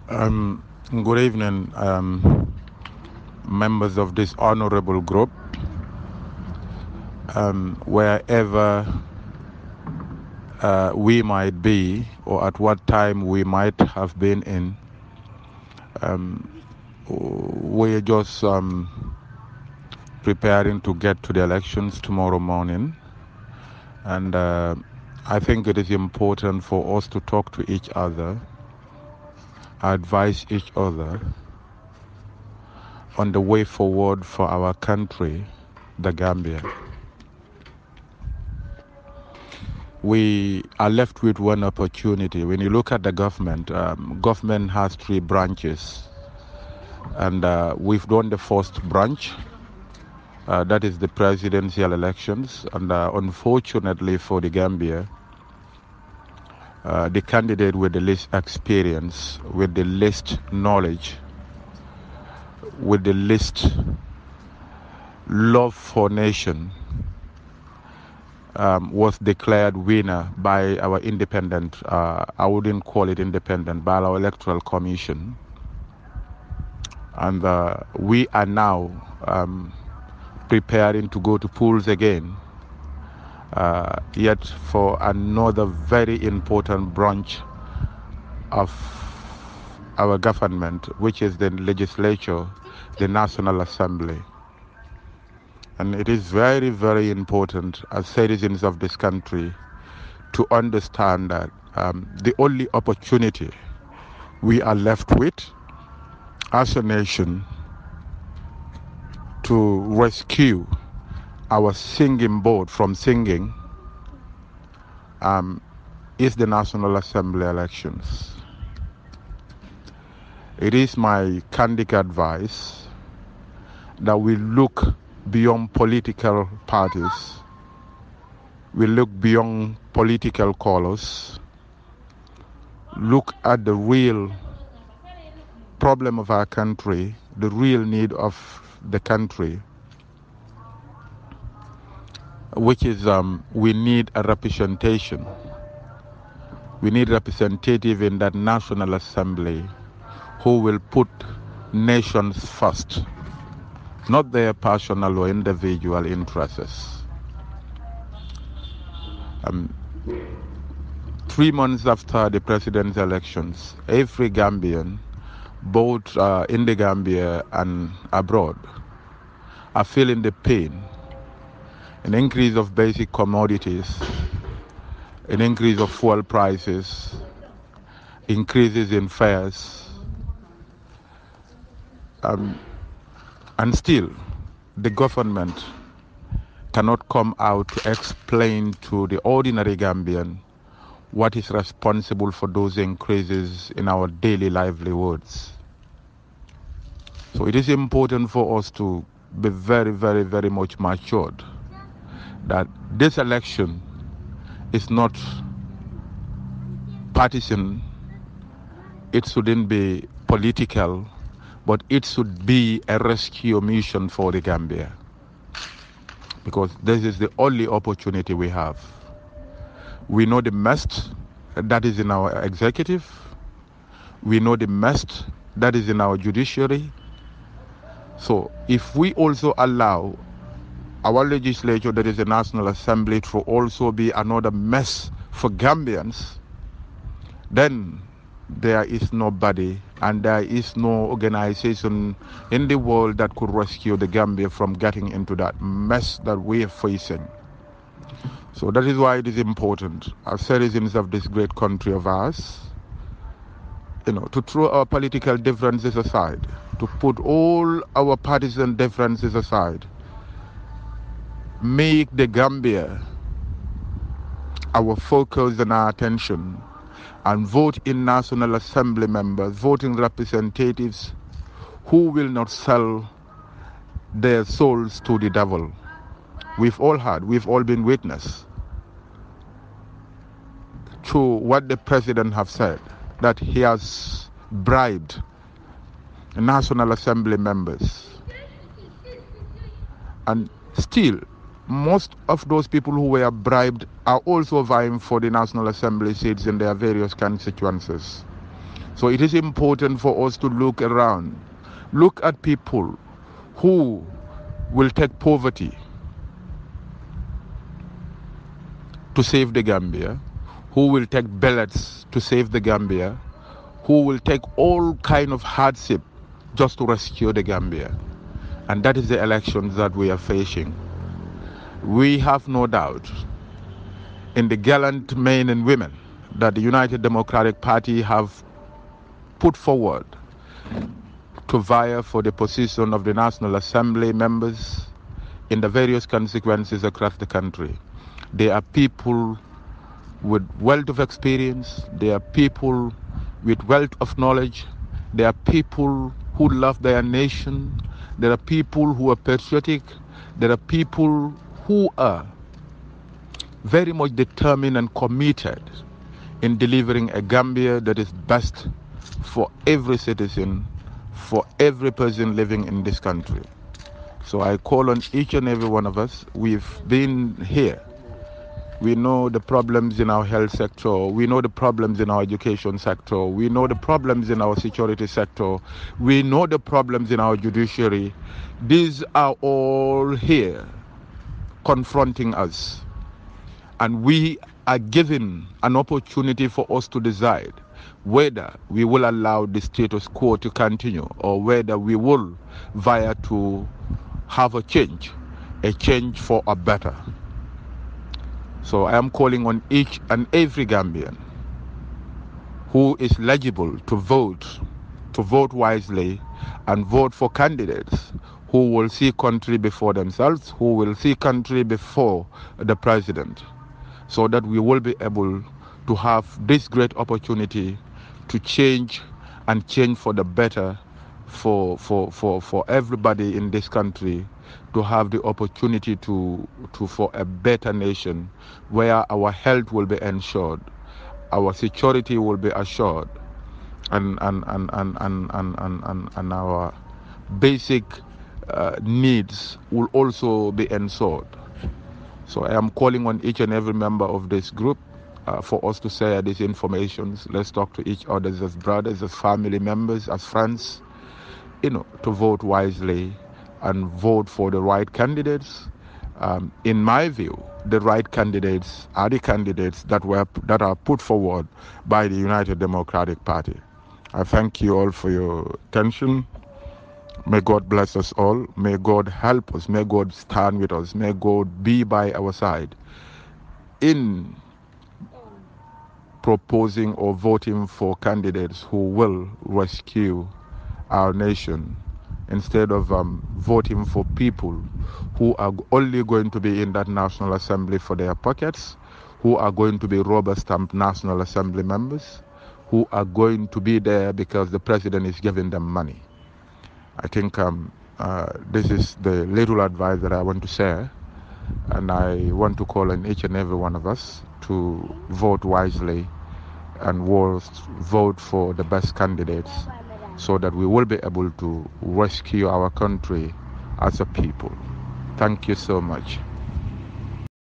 Good evening, members of this honorable group, wherever we might be or at what time we might have been in. We're just preparing to get to the elections tomorrow morning, and I think it is important for us to talk to each other, advise each other on the way forward for our country, the Gambia. We are left with one opportunity. When you look at the government, government has 3 branches, and we've done the first branch, that is the presidential elections, and unfortunately for the Gambia, the candidate with the least experience, with the least knowledge, with the least love for nation, was declared winner by our independent, I wouldn't call it independent, by our electoral commission. And we are now preparing to go to polls again, yet for another very important branch of our government, which is the legislature, the National Assembly. And it is very, very important as citizens of this country to understand that the only opportunity we are left with as a nation to rescue our singing board from singing is the National Assembly elections. It is my candid advice that we look beyond political parties, we look beyond political colors, look at the real problem of our country, the real need of the country, which is we need a representation. We need representative in that National Assembly who will put nations first, not their personal or individual interests. 3 months after the president's elections, every Gambian, both in the Gambia and abroad, are feeling the pain. An increase of basic commodities, an increase of fuel prices, increases in fares, and still the government cannot come out to explain to the ordinary Gambian what is responsible for those increases in our daily livelihoods. So it is important for us to be very, very, very much matured that this election is not partisan, it shouldn't be political, but it should be a rescue mission for the Gambia, because this is the only opportunity we have. We know the mess that is in our executive, we know the mess that is in our judiciary. So if we also allow our legislature, that is the National Assembly, to also be another mess for Gambians, then there is nobody and there is no organization in the world that could rescue the Gambia from getting into that mess that we are facing. So that is why it is important, as citizens of this great country of ours, to throw our political differences aside, to put all our partisan differences aside, make the Gambia our focus and our attention, and vote in National Assembly members, voting representatives who will not sell their souls to the devil. We've all been witness to what the president have said, that he has bribed National Assembly members. And still, most of those people who were bribed are also vying for the National Assembly seats in their various constituencies. So it is important for us to look around. Look at people who will take poverty to save the Gambia, who will take billets to save the Gambia, who will take all kind of hardship just to rescue the Gambia. And that is the elections that we are facing. We have no doubt in the gallant men and women that the United Democratic Party have put forward to vie for the position of the National Assembly members in the various constituencies across the country. They are people with wealth of experience. They are people with wealth of knowledge. They are people who love their nation. There are people who are patriotic. There are people who are very much determined and committed in delivering a Gambia that is best for every citizen, for every person living in this country. So I call on each and every one of us. We've been here. We know the problems in our health sector. We know the problems in our education sector. We know the problems in our security sector. We know the problems in our judiciary. These are all here confronting us. And we are given an opportunity for us to decide whether we will allow the status quo to continue or whether we will vie to have a change for a better. So I am calling on each and every Gambian who is eligible to vote wisely and vote for candidates who will see country before themselves, who will see country before the president, so that we will be able to have this great opportunity to change and change for the better for everybody in this country, to have the opportunity to for a better nation where our health will be ensured, our security will be assured, and our basic needs will also be ensured. So I am calling on each and every member of this group for us to share these informations. Let's talk to each other as brothers, as family members, as friends, to vote wisely and vote for the right candidates. In my view, the right candidates are the candidates that are put forward by the United Democratic Party. I thank you all for your attention. May God bless us all. May God help us. May God stand with us. May God be by our side in proposing or voting for candidates who will rescue our nation, instead of voting for people who are only going to be in that National Assembly for their pockets, who are going to be rubber-stamped National Assembly members, who are going to be there because the president is giving them money. I think this is the little advice that I want to share, and I want to call on each and every one of us to vote wisely and vote for the best candidates so that we will be able to rescue our country as a people. Thank you so much.